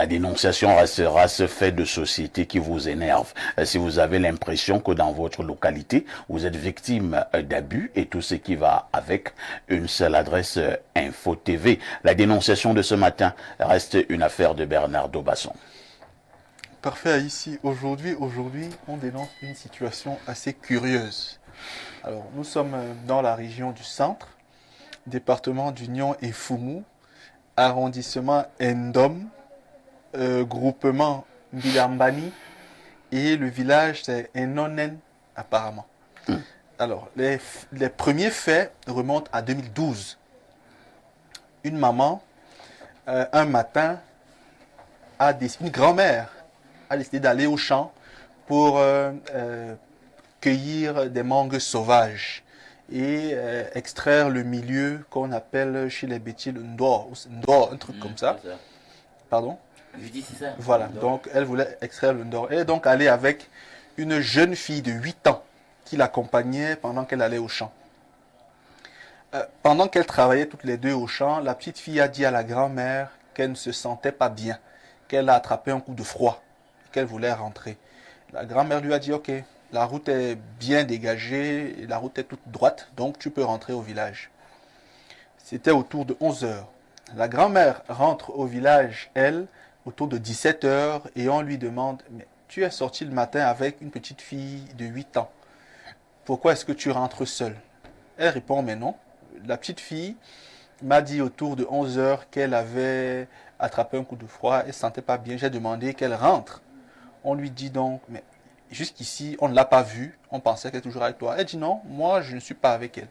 la dénonciation restera ce fait de société qui vous énerve. Si vous avez l'impression que dans votre localité, vous êtes victime d'abus et tout ce qui va avec, une seule adresse Info TV. La dénonciation de ce matin reste une affaire de Bernard Dobasson. Parfait, ici. Aujourd'hui, on dénonce une situation assez curieuse. Alors, nous sommes dans la région du centre, département d'Union et Foumou, arrondissement Ndom, groupement Bilambani, et le village c'est Enonen apparemment. Alors, les premiers faits remontent à 2012. Une maman, un matin, une grand-mère a décidé d'aller au champ pour cueillir des mangues sauvages et extraire le milieu qu'on appelle chez les bêtiers le ndor, un truc comme ça. Pardon? Je dis c'est ça. Voilà, donc elle voulait extraire le ndor. Elle est donc allée avec une jeune fille de 8 ans qui l'accompagnait pendant qu'elle allait au champ. Pendant qu'elles travaillaient toutes les deux au champ, la petite fille a dit à la grand-mère qu'elle ne se sentait pas bien, qu'elle a attrapé un coup de froid, qu'elle voulait rentrer. La grand-mère lui a dit « Ok, la route est bien dégagée, et la route est toute droite, donc tu peux rentrer au village. » C'était autour de 11 heures. La grand-mère rentre au village, elle, autour de 17 heures, et on lui demande « Mais tu es sorti le matin avec une petite fille de 8 ans. Pourquoi est-ce que tu rentres seule ?» Elle répond « Mais non. La petite fille m'a dit autour de 11 heures qu'elle avait attrapé un coup de froid, elle ne se sentait pas bien. J'ai demandé qu'elle rentre. » On lui dit donc « Mais jusqu'ici, on ne l'a pas vue. On pensait qu'elle est toujours avec toi. » Elle dit « Non, moi, je ne suis pas avec elle. »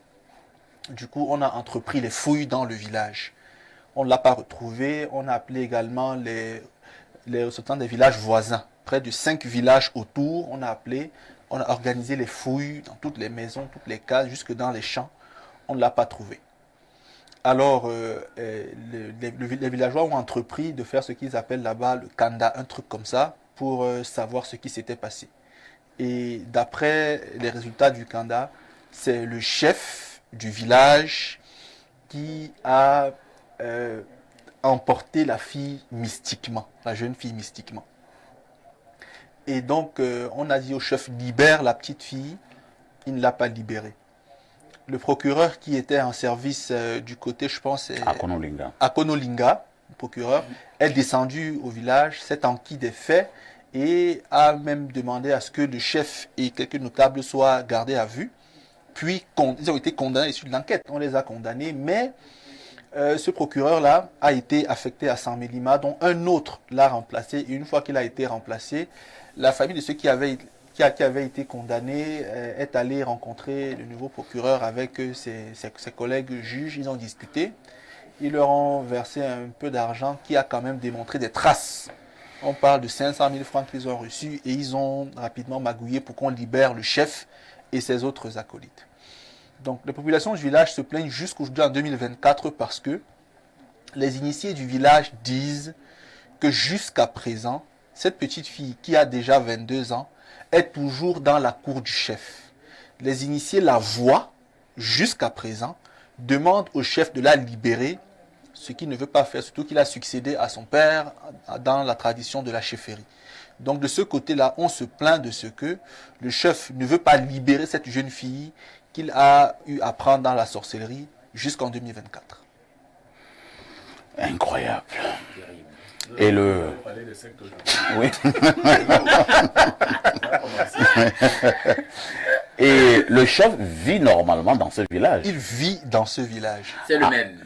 Du coup, on a entrepris les fouilles dans le village. On ne l'a pas retrouvée. On a appelé également les ressortissants des villages voisins. Près de 5 villages autour, on a appelé. On a organisé les fouilles dans toutes les maisons, toutes les cases, jusque dans les champs. On ne l'a pas trouvée. Alors, les villageois ont entrepris de faire ce qu'ils appellent là-bas le kanda, un truc comme ça, pour savoir ce qui s'était passé. Et d'après les résultats du kanda, c'est le chef du village qui a emporté la fille mystiquement, la jeune fille mystiquement. Et donc, on a dit au chef, libère la petite fille. Il ne l'a pas libérée. Le procureur qui était en service du côté, je pense, à Konolinga, le procureur, est descendu au village, s'est enquis des faits et a même demandé à ce que le chef et quelques notables soient gardés à vue. Puis, ils ont été condamnés sur l'enquête. On les a condamnés, mais ce procureur-là a été affecté à Saint-Mélima, dont un autre l'a remplacé. Et une fois qu'il a été remplacé, la famille de ceux qui avaient été condamnés est allée rencontrer le nouveau procureur avec ses collègues juges. Ils ont discuté. Ils leur ont versé un peu d'argent qui a quand même démontré des traces. On parle de 500 000 francs qu'ils ont reçus et ils ont rapidement magouillé pour qu'on libère le chef et ses autres acolytes. Donc les populations du village se plaignent jusqu'aujourd'hui en 2024 parce que les initiés du village disent que jusqu'à présent, cette petite fille qui a déjà 22 ans est toujours dans la cour du chef. Les initiés la voient jusqu'à présent, demandent au chef de la libérer, ce qu'il ne veut pas faire, surtout qu'il a succédé à son père dans la tradition de la chefferie. Donc de ce côté-là, on se plaint de ce que le chef ne veut pas libérer cette jeune fille qu'il a eu à prendre dans la sorcellerie jusqu'en 2024. Incroyable. Et le... Oui. Et le chef vit normalement dans ce village. Il vit dans ce village. C'est le même.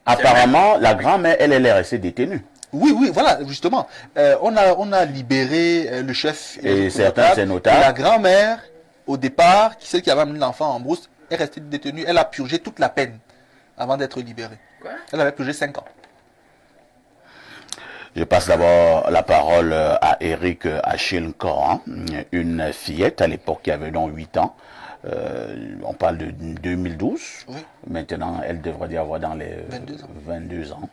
Apparemment, la grand-mère, elle est restée détenue. Oui, voilà, justement. On a libéré le chef et certains c'est notable. Et la grand-mère, au départ, celle qui avait amené l'enfant en brousse, est restée détenue. Elle a purgé toute la peine avant d'être libérée. Quoi? Elle avait purgé 5 ans. Je passe d'abord la parole à Eric Achille Coran, une fillette à l'époque qui avait donc 8 ans. On parle de 2012. Oui. Maintenant, elle devrait y avoir dans les 22 ans.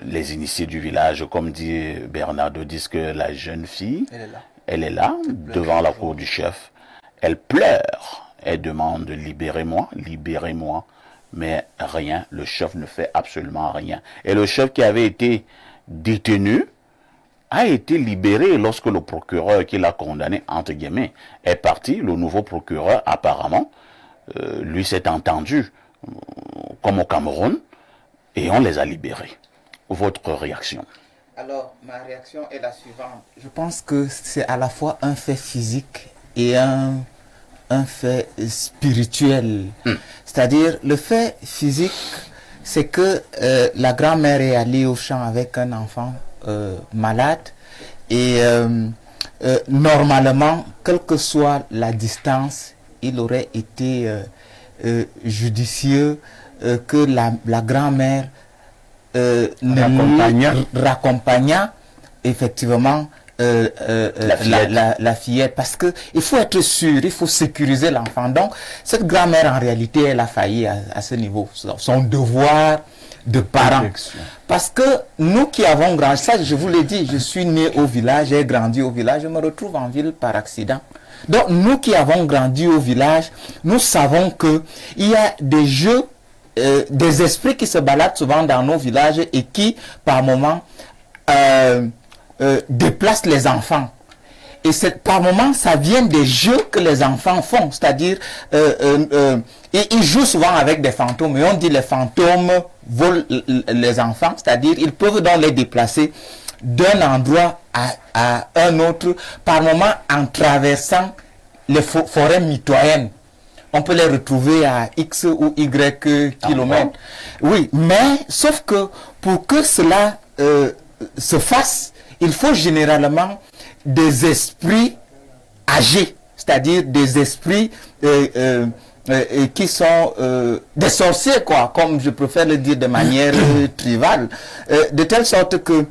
Les initiés du village, comme dit Bernardo, disent que la jeune fille, elle est là, devant la cour du chef. Elle pleure. Elle demande « libérez-moi, libérez-moi ». Mais rien, le chef ne fait absolument rien. Et le chef qui avait été détenu a été libéré lorsque le procureur qui l'a condamné, entre guillemets, est parti. Le nouveau procureur, apparemment, lui s'est entendu, comme au Cameroun, et on les a libérés. Votre réaction? Alors, ma réaction est la suivante. Je pense que c'est à la fois un fait physique et un fait spirituel. C'est-à-dire, le fait physique, c'est que la grand-mère est allée au champ avec un enfant malade et normalement, quelle que soit la distance, il aurait été judicieux que la grand-mère raccompagnant effectivement la fillette, parce que il faut être sûr, il faut sécuriser l'enfant. Donc cette grand-mère en réalité elle a failli à ce niveau, son devoir de parents. Parce que nous qui avons grandi, ça je vous l'ai dit, je suis né au village, j'ai grandi au village, je me retrouve en ville par accident. Donc nous qui avons grandi au village, nous savons que il y a des jeux, des esprits qui se baladent souvent dans nos villages et qui par moments déplacent les enfants. Et par moments, ça vient des jeux que les enfants font. C'est-à-dire, ils jouent souvent avec des fantômes. Et on dit les fantômes volent les enfants. C'est-à-dire, ils peuvent donc les déplacer d'un endroit à un autre, par moment en traversant les forêts mitoyennes. On peut les retrouver à X ou Y kilomètres. Oui, mais sauf que pour que cela se fasse, il faut généralement des esprits âgés, c'est-à-dire des esprits qui sont des sorciers, quoi, comme je préfère le dire de manière tribale, de telle sorte que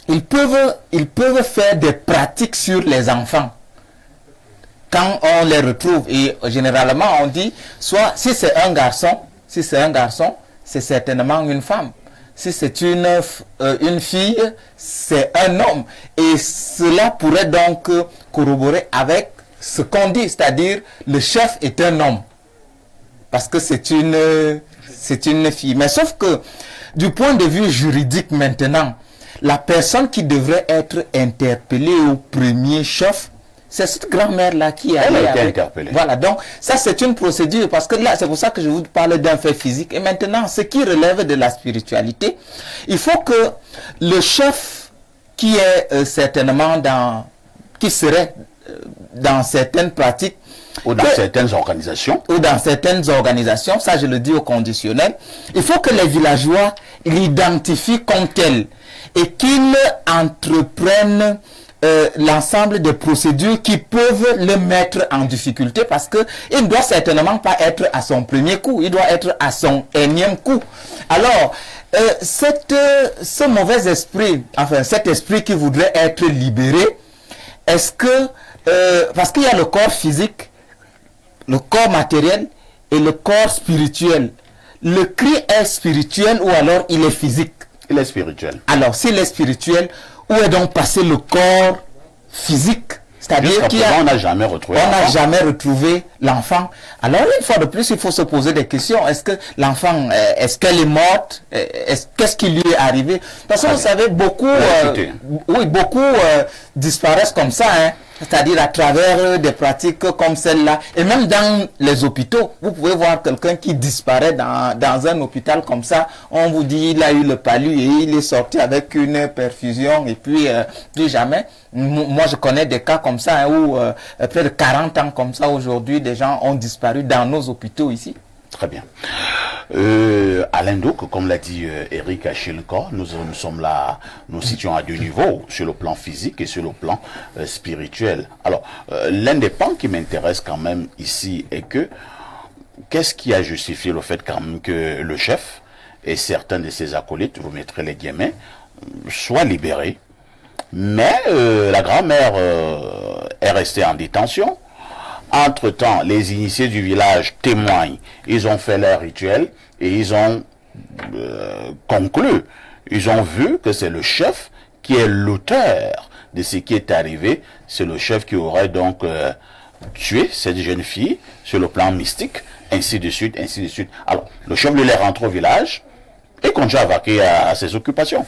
ils peuvent faire des pratiques sur les enfants quand on les retrouve. Et généralement on dit, soit si c'est un garçon, c'est certainement une femme. Si c'est une fille, c'est un homme. Et cela pourrait donc corroborer avec ce qu'on dit, c'est-à-dire le chef est un homme. Parce que c'est une fille. Mais sauf que du point de vue juridique maintenant, la personne qui devrait être interpellée au premier chef, c'est cette grand-mère-là qui a été interpellée. Voilà, donc ça c'est une procédure, parce que là, c'est pour ça que je vous parle d'un fait physique. Et maintenant, ce qui relève de la spiritualité, il faut que le chef qui est qui serait dans certaines pratiques, ou dans certaines organisations. Ou dans certaines organisations, ça je le dis au conditionnel, il faut que les villageois l'identifient comme tel et qu'ils entreprennent l'ensemble des procédures qui peuvent le mettre en difficulté, parce que il ne doit certainement pas être à son premier coup, il doit être à son énième coup. Alors, ce mauvais esprit, enfin cet esprit qui voudrait être libéré, est-ce que, parce qu'il y a le corps physique, le corps matériel et le corps spirituel. Le cri est spirituel ou alors il est physique? Il est spirituel. Alors, s'il est spirituel, où est donc passé le corps physique? C'est-à-dire on n'a jamais retrouvé l'enfant. On n'a jamais retrouvé l'enfant. Alors, une fois de plus, il faut se poser des questions. Est-ce que l'enfant, est-ce qu'elle est morte? Qu'est-ce qui lui est arrivé? Parce que vous savez, beaucoup disparaissent comme ça, hein. C'est-à-dire à travers des pratiques comme celle-là. Et même dans les hôpitaux, vous pouvez voir quelqu'un qui disparaît dans un hôpital comme ça. On vous dit il a eu le palu et il est sorti avec une perfusion et puis plus jamais. Moi, je connais des cas comme ça, hein, où près de 40 ans comme ça, aujourd'hui, des gens ont disparu dans nos hôpitaux ici. Très bien. Alain Douk, comme l'a dit Eric Achille-Nkor, nous sommes là, nous situons à deux niveaux, sur le plan physique et sur le plan spirituel. Alors, l'un des points qui m'intéresse quand même ici est que, qu'est-ce qui a justifié le fait quand même que le chef et certains de ses acolytes, vous mettrez les guillemets, soient libérés, mais la grand-mère est restée en détention. Entre-temps, les initiés du village témoignent. Ils ont fait leur rituel et ils ont conclu. Ils ont vu que c'est le chef qui est l'auteur de ce qui est arrivé. C'est le chef qui aurait donc tué cette jeune fille sur le plan mystique, ainsi de suite, ainsi de suite. Alors, le chef lui est rentré au village et continue à vaquer à ses occupations.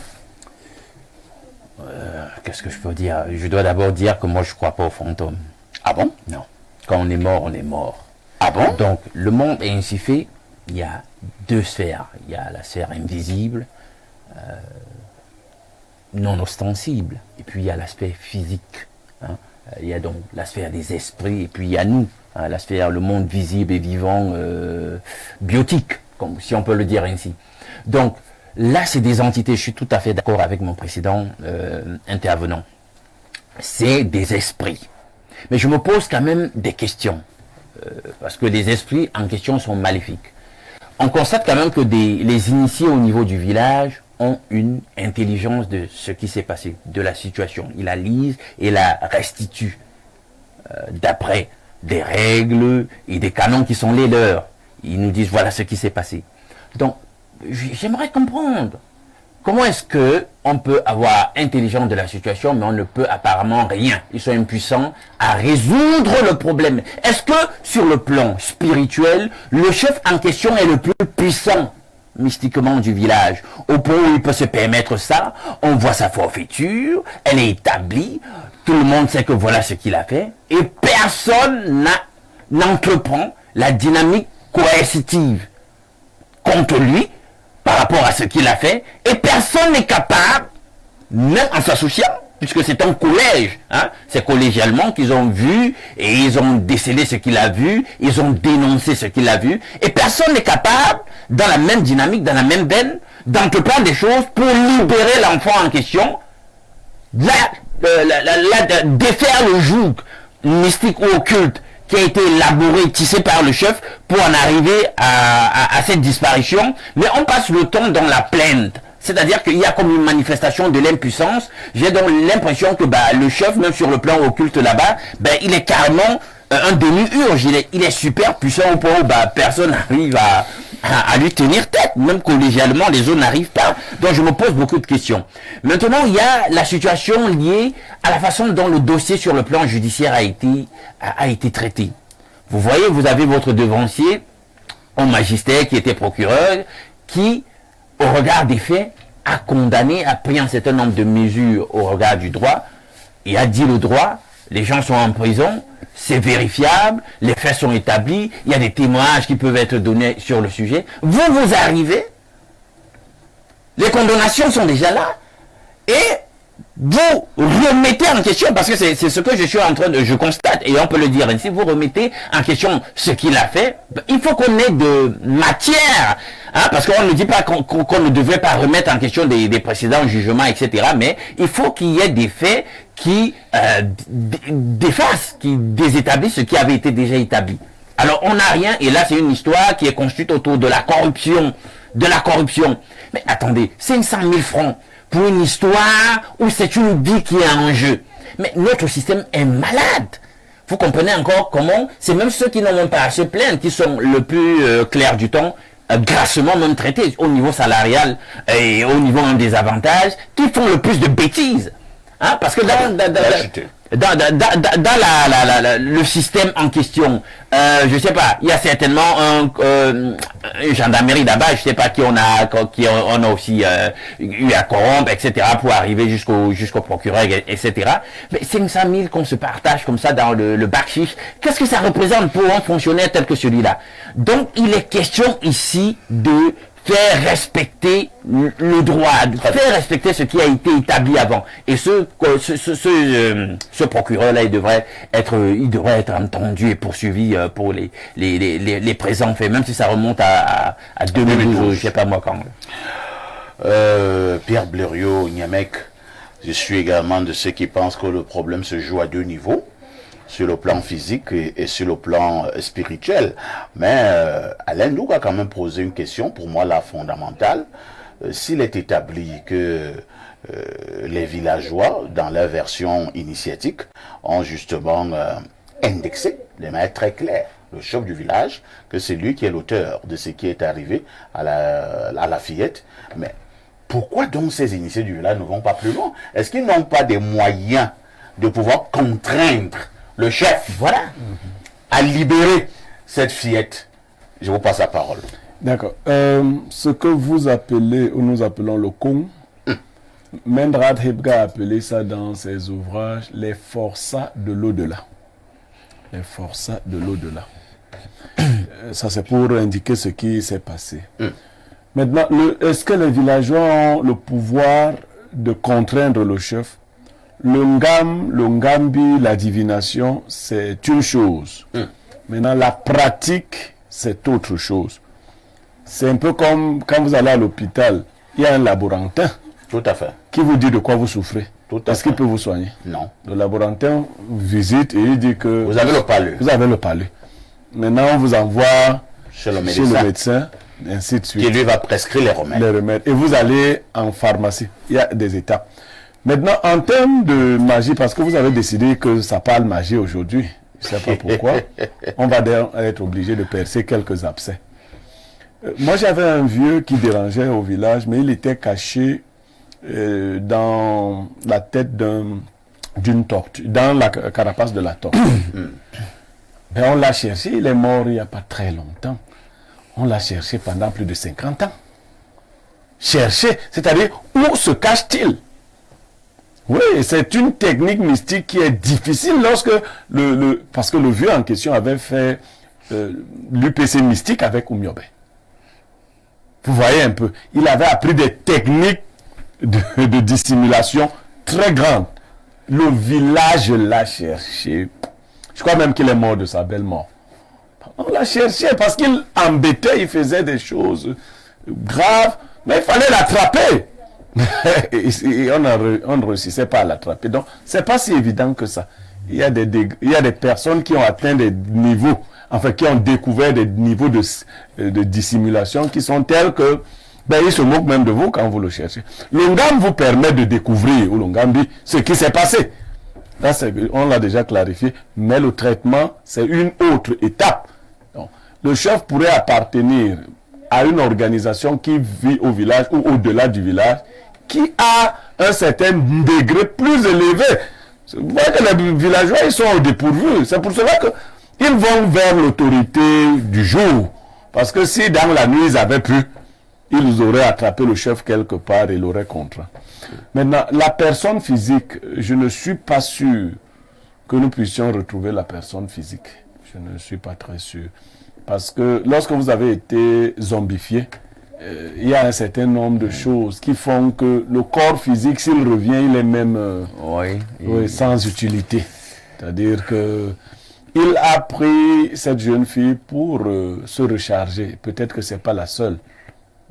Qu'est-ce que je peux dire? Je dois d'abord dire que moi, je ne crois pas aux fantômes. Ah bon? Non. Quand on est mort, on est mort. Ah bon? Donc, le monde est ainsi fait. Il y a deux sphères. Il y a la sphère invisible, non ostensible, et puis il y a l'aspect physique. Hein. Il y a donc la sphère des esprits, et puis il y a nous, hein, la sphère, le monde visible et vivant, biotique, comme, si on peut le dire ainsi. Donc, là, c'est des entités, je suis tout à fait d'accord avec mon précédent intervenant. C'est des esprits. Mais je me pose quand même des questions, parce que les esprits en question sont maléfiques. On constate quand même que les initiés au niveau du village ont une intelligence de ce qui s'est passé, de la situation. Ils la lisent et la restituent d'après des règles et des canons qui sont les leurs. Ils nous disent voilà ce qui s'est passé. Donc, j'aimerais comprendre comment est-ce que on peut avoir intelligence de la situation, mais on ne peut apparemment rien. Ils sont impuissants à résoudre le problème. Est-ce que sur le plan spirituel, le chef en question est le plus puissant mystiquement du village, au point où il peut se permettre ça? On voit sa forfaiture, elle est établie, tout le monde sait que voilà ce qu'il a fait, et personne n'entreprend la dynamique coercitive contre lui par rapport à ce qu'il a fait, et personne n'est capable, même en s'associant, puisque c'est un collège, hein, c'est collégialement qu'ils ont vu, et ils ont décelé ce qu'il a vu, ils ont dénoncé ce qu'il a vu, et personne n'est capable, dans la même dynamique, dans la même veine, d'entreprendre des choses pour libérer l'enfant en question, défaire le joug mystique ou occulte qui a été élaboré, tissé par le chef pour en arriver à cette disparition, mais on passe le temps dans la plainte. C'est-à-dire qu'il y a comme une manifestation de l'impuissance. J'ai donc l'impression que le chef, même sur le plan occulte là-bas, il est carrément un demi-urge. Il est super puissant au point où personne n'arrive à lui tenir tête. Même collégialement, les autres n'arrivent pas. Donc je me pose beaucoup de questions. Maintenant, il y a la situation liée à la façon dont le dossier sur le plan judiciaire a été traité. Vous voyez, vous avez votre devancier, un magistrat qui était procureur, qui, au regard des faits, a condamné, a pris un certain nombre de mesures au regard du droit, et a dit le droit, les gens sont en prison, c'est vérifiable, les faits sont établis, il y a des témoignages qui peuvent être donnés sur le sujet. Vous arrivez, les condamnations sont déjà là, et vous remettez en question, parce que c'est ce que je constate, et on peut le dire ainsi, vous remettez en question ce qu'il a fait. Il faut qu'on ait de matière, hein, parce qu'on ne dit pas qu'on ne devrait pas remettre en question des précédents jugements, etc., mais il faut qu'il y ait des faits qui défassent, qui désétablissent ce qui avait été déjà établi. Alors on n'a rien, et là c'est une histoire qui est construite autour de la corruption, Mais attendez, 500 000 francs pour une histoire où c'est une vie qui est en jeu. Mais notre système est malade. Vous comprenez encore comment c'est même ceux qui n'ont même pas à se plaindre qui sont le plus clair du temps, grassement même traités au niveau salarial et au niveau même des avantages, qui font le plus de bêtises. Hein, parce que dans le système en question, je sais pas, il y a certainement une gendarmerie là-bas, je sais pas qui on a aussi eu à corrompre, etc., pour arriver jusqu'au procureur, etc. Mais 500 000 qu'on se partage comme ça dans le bac-chiche, qu'est-ce que ça représente pour un fonctionnaire tel que celui-là? Donc, il est question ici de faire respecter le droit, faire respecter ce qui a été établi avant. Et ce procureur-là, il devrait être entendu et poursuivi pour les présents faits, même si ça remonte à 2012, je sais pas moi quand. Pierre Blériot, Niamec, je suis également de ceux qui pensent que le problème se joue à deux niveaux, sur le plan physique et sur le plan spirituel. Mais Alain Doug a quand même posé une question, pour moi là fondamentale. S'il est établi que les villageois, dans leur version initiatique, ont justement indexé de manière très claire le chef du village, que c'est lui qui est l'auteur de ce qui est arrivé à la fillette. Mais pourquoi donc ces initiés du village ne vont pas plus loin? Est-ce qu'ils n'ont pas des moyens de pouvoir contraindre le chef, à libérer cette fillette? Je vous passe la parole. D'accord. Ce que vous appelez, ou nous appelons le Kong, Mendrad Hebga a appelé ça dans ses ouvrages les forçats de l'au-delà. Les forçats de l'au-delà. Ça, c'est pour indiquer ce qui s'est passé. Maintenant, est-ce que les villageois ont le pouvoir de contraindre le chef? Le ngam, le ngambi, la divination, c'est une chose. Maintenant, la pratique, c'est autre chose. C'est un peu comme quand vous allez à l'hôpital, il y a un laborantin. Tout à fait. Qui vous dit de quoi vous souffrez? Est-ce qu'il peut vous soigner? Non. Le laborantin visite et il dit que... Vous avez le palud. Vous avez le palud. Maintenant, on vous envoie chez le médecin, ainsi de suite. Qui lui va prescrire les remèdes. Les remèdes. Et vous allez en pharmacie. Il y a des étapes. Maintenant, en termes de magie, parce que vous avez décidé que ça parle magie aujourd'hui, je ne sais pas pourquoi, on va être obligé de percer quelques abcès. Moi, j'avais un vieux qui dérangeait au village, mais il était caché dans la tête d'une tortue, dans la carapace de la tortue. Ben, on l'a cherché, il est mort il n'y a pas très longtemps. On l'a cherché pendant plus de 50 ans. Chercher, c'est-à-dire où se cache-t-il? Oui, c'est une technique mystique qui est difficile lorsque parce que le vieux en question avait fait l'UPC mystique avec Oumiobe. Vous voyez un peu, il avait appris des techniques de dissimulation très grandes. Le village l'a cherché. Je crois même qu'il est mort de sa belle mort. On l'a cherché parce qu'il embêtait, il faisait des choses graves, mais il fallait l'attraper. Et on ne réussissait pas à l'attraper. Donc, c'est pas si évident que ça. Il y a des personnes qui ont atteint des niveaux, enfin, qui ont découvert des niveaux de dissimulation qui sont tels que, ben, ils se moquent même de vous quand vous le cherchez. Le ngam vous permet de découvrir, ou le ngambi, ce qui s'est passé. Là, on l'a déjà clarifié, mais le traitement, c'est une autre étape. Donc, le chef pourrait appartenir à une organisation qui vit au village ou au-delà du village, qui a un certain degré plus élevé. Vous voyez que les villageois, ils sont au dépourvu. C'est pour cela qu'ils vont vers l'autorité du jour. Parce que si dans la nuit, ils avaient pu, ils auraient attrapé le chef quelque part et l'auraient contraint. Maintenant, la personne physique, je ne suis pas sûr que nous puissions retrouver la personne physique. Je ne suis pas très sûr. Parce que lorsque vous avez été zombifié, il y a un certain nombre de choses qui font que le corps physique, s'il revient, il est même sans utilité. C'est-à-dire que il a pris cette jeune fille pour se recharger. Peut-être que ce n'est pas la seule.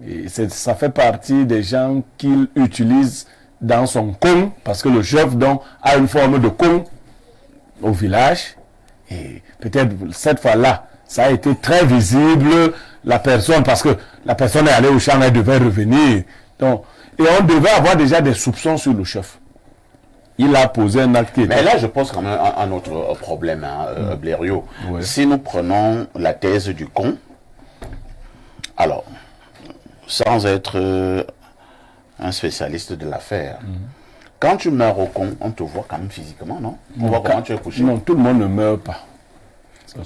Et ça fait partie des gens qu'il utilise dans son con, parce que le chef donc a une forme de con au village. Et peut-être cette fois-là, ça a été très visible, la personne, parce que la personne est allée au champ, elle devait revenir. Donc, et on devait avoir déjà des soupçons sur le chef. Il a posé un acte. Mais là, je pose quand même un autre problème, Blériot. Ouais. Si nous prenons la thèse du con, alors, sans être un spécialiste de l'affaire, quand tu meurs au con, on te voit quand même physiquement, non? On voit comment tu es couché. Non, tout le monde ne meurt pas.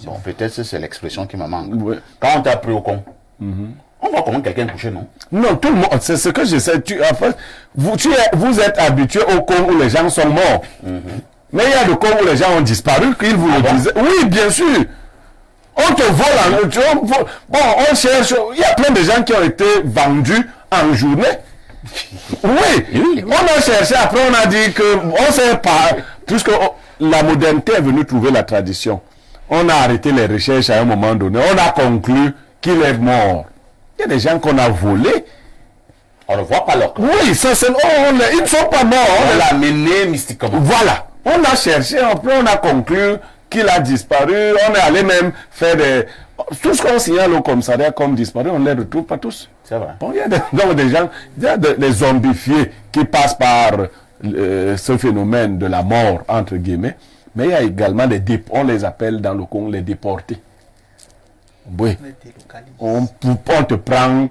Bon, peut-être c'est l'expression qui me manque. Ouais. Quand on t'a pris au con, on voit comment quelqu'un est couché, non? Non, tout le monde, c'est ce que j'essaie. Vous êtes habitué au con où les gens sont morts. Mais il y a le con où les gens ont disparu, qu'ils vous le disaient. Oui, bien sûr. On te vole, bon, on cherche. Il y a plein de gens qui ont été vendus en journée. Oui, on a cherché, après on a dit que, on ne sait pas, puisque la modernité est venue trouver la tradition. On a arrêté les recherches à un moment donné. On a conclu qu'il est mort. Il y a des gens qu'on a volés. On ne voit pas leur corps. Oui, ça c'est... ils ne sont pas morts. On l'a amené mystiquement. Voilà. On a cherché, après on a conclu qu'il a disparu. On est allé même faire des... Tout ce qu'on signale au commissariat comme disparu, on ne les retrouve pas tous. C'est vrai. Bon, il y a des gens, il y a des zombifiés qui passent par ce phénomène de la mort, entre guillemets. Mais il y a également on les appelle dans le Congo les déportés. Oui. On te prend.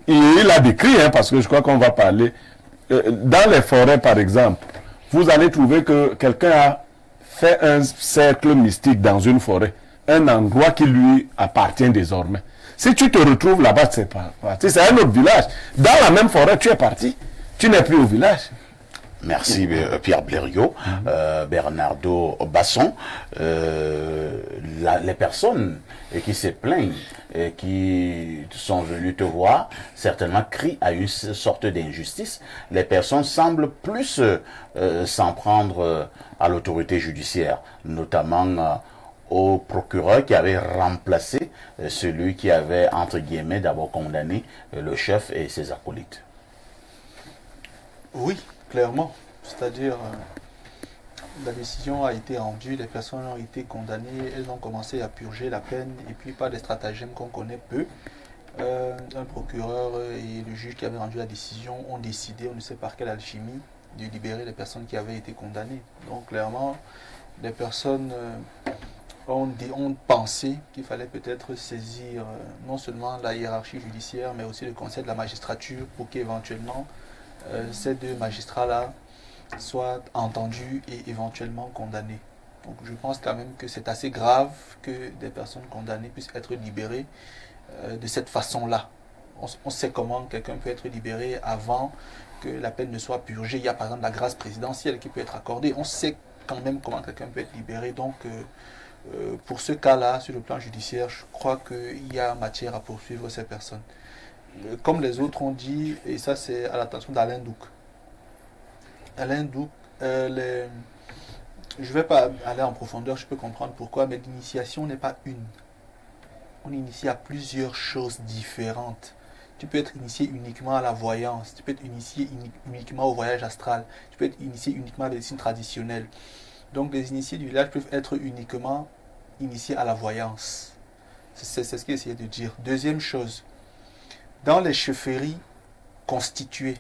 Il a décrit, parce que je crois qu'on va parler. Dans les forêts, par exemple, vous allez trouver que quelqu'un a fait un cercle mystique dans une forêt. Un endroit qui lui appartient désormais. Si tu te retrouves là-bas, c'est pas parti. C'est un autre village. Dans la même forêt, tu es parti. Tu n'es plus au village. Merci Pierre Blériot, Bernardo Basson. Les personnes qui se plaignent et qui sont venues te voir, certainement crient à une sorte d'injustice. Les personnes semblent plus s'en prendre à l'autorité judiciaire, notamment au procureur qui avait remplacé celui qui avait, entre guillemets, d'abord condamné le chef et ses acolytes. Oui, clairement. C'est-à-dire, la décision a été rendue, les personnes ont été condamnées, elles ont commencé à purger la peine, et puis par des stratagèmes qu'on connaît peu, un procureur et le juge qui avaient rendu la décision ont décidé, on ne sait par quelle alchimie, de libérer les personnes qui avaient été condamnées. Donc clairement, les personnes ont pensé qu'il fallait peut-être saisir non seulement la hiérarchie judiciaire, mais aussi le conseil de la magistrature pour qu'éventuellement ces deux magistrats-là soient entendus et éventuellement condamnés. Donc je pense quand même que c'est assez grave que des personnes condamnées puissent être libérées de cette façon-là. On sait comment quelqu'un peut être libéré avant que la peine ne soit purgée. Il y a par exemple la grâce présidentielle qui peut être accordée. On sait quand même comment quelqu'un peut être libéré. Donc pour ce cas-là, sur le plan judiciaire, je crois qu'il y a matière à poursuivre ces personnes. Comme les autres ont dit, et ça c'est à l'attention d'Alain Douc. Alain Douc, je ne vais pas aller en profondeur, je peux comprendre pourquoi, mais l'initiation n'est pas une. On initie à plusieurs choses différentes. Tu peux être initié uniquement à la voyance, tu peux être initié uniquement au voyage astral, tu peux être initié uniquement à la médecine traditionnelle. Donc les initiés du village peuvent être uniquement initiés à la voyance. C'est ce qu'il essayait de dire. Deuxième chose, dans les chefferies constituées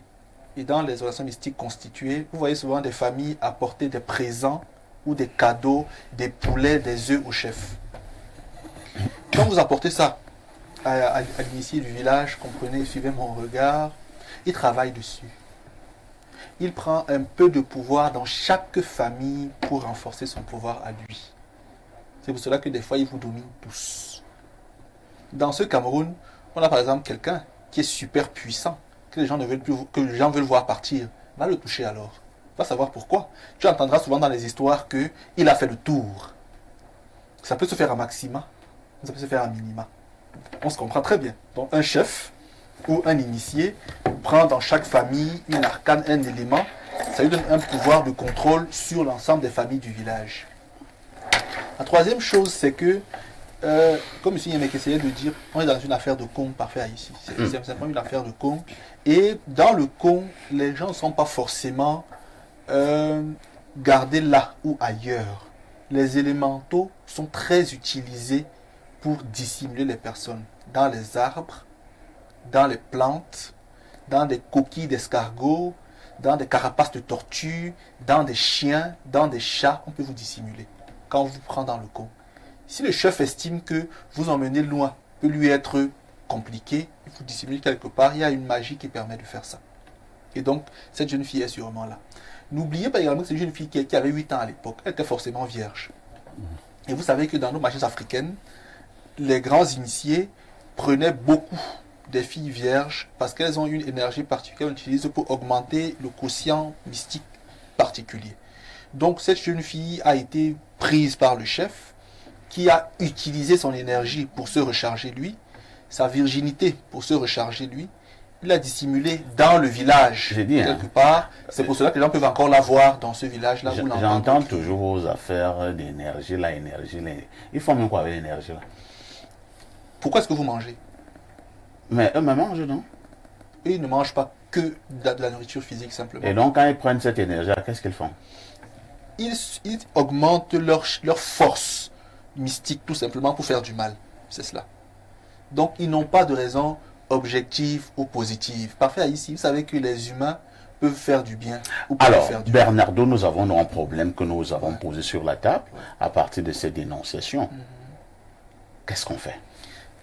et dans les orations mystiques constituées, vous voyez souvent des familles apporter des présents ou des cadeaux, des poulets, des œufs au chef. Quand vous apportez ça à l'initié du village, comprenez, suivez mon regard, il travaille dessus. Il prend un peu de pouvoir dans chaque famille pour renforcer son pouvoir à lui. C'est pour cela que des fois, il vous domine tous. Dans ce Cameroun, on a par exemple quelqu'un qui est super puissant, que les gens veulent voir partir. Va le toucher alors. Va savoir pourquoi. Tu entendras souvent dans les histoires qu'il a fait le tour. Ça peut se faire à maxima, ça peut se faire à minima. On se comprend très bien. Donc un chef ou un initié prend dans chaque famille une arcane, un élément. Ça lui donne un pouvoir de contrôle sur l'ensemble des familles du village. La troisième chose, c'est que comme M. Yemek essayait de dire, on est dans une affaire de con parfait ici. C'est simplement une affaire de con. Et dans le con, les gens ne sont pas forcément gardés là ou ailleurs. Les élémentaux sont très utilisés pour dissimuler les personnes. Dans les arbres, dans les plantes, dans des coquilles d'escargots, dans des carapaces de tortues, dans des chiens, dans des chats, on peut vous dissimuler quand on vous prend dans le con. Si le chef estime que vous emmenez loin peut lui être compliqué, il faut dissimuler quelque part, il y a une magie qui permet de faire ça. Et donc, cette jeune fille est sûrement là. N'oubliez pas également que c'est une jeune fille qui avait 8 ans à l'époque. Elle était forcément vierge. Et vous savez que dans nos machines africaines, les grands initiés prenaient beaucoup des filles vierges parce qu'elles ont une énergie particulière qu'on utilise pour augmenter le quotient mystique particulier. Donc, cette jeune fille a été prise par le chef qui a utilisé son énergie pour se recharger lui, sa virginité pour se recharger lui. Il l'a dissimulé dans le village, quelque part. C'est pour cela que les gens peuvent encore la voir dans ce village-là. J'entends toujours aux affaires d'énergie, l'énergie. Ils font même quoi avec l'énergie là? Pourquoi est-ce que vous mangez? Mais eux-mêmes mangent, non? Ils ne mangent pas que de la nourriture physique simplement. Et donc quand ils prennent cette énergie, qu'est-ce qu'ils font? Ils augmentent leur force mystique tout simplement pour faire du mal. C'est cela. Donc ils n'ont pas de raison objective ou positive. Parfait, ici, vous savez que les humains peuvent faire du bien ou peuvent Alors, faire du Bernardo, nous avons un problème que nous avons posé sur la table à partir de ces dénonciations. Qu'est-ce qu'on fait?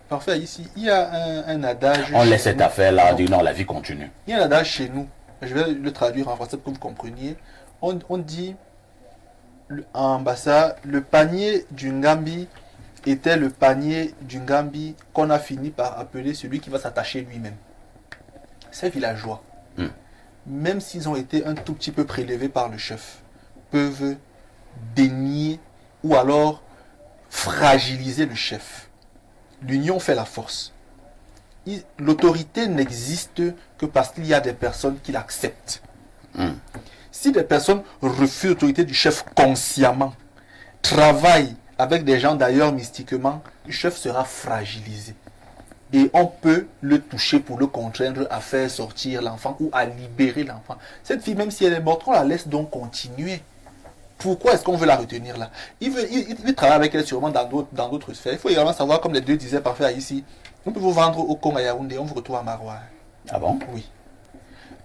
Parfait, ici, il y a un adage... On laisse cette affaire-là, on dit non, la vie continue. Il y a un adage chez nous, je vais le traduire en français pour que vous compreniez. On dit en Bassa, le panier du Ngambi était le panier du Ngambi qu'on a fini par appeler celui qui va s'attacher lui-même. Ces villageois, même s'ils ont été un tout petit peu prélevés par le chef, peuvent dénier ou alors fragiliser le chef. L'union fait la force. L'autorité n'existe que parce qu'il y a des personnes qui l'acceptent. Si des personnes refusent l'autorité du chef consciemment, travaillent avec des gens d'ailleurs mystiquement, le chef sera fragilisé. Et on peut le toucher pour le contraindre à faire sortir l'enfant ou à libérer l'enfant. Cette fille, même si elle est morte, on la laisse donc continuer. Pourquoi est-ce qu'on veut la retenir là? Il travaille avec elle sûrement dans d'autres sphères. Il faut également savoir, comme les deux disaient parfait ici, on peut vous vendre au Congo à Yaoundé, on vous retrouve à Marois. Ah bon? Oui.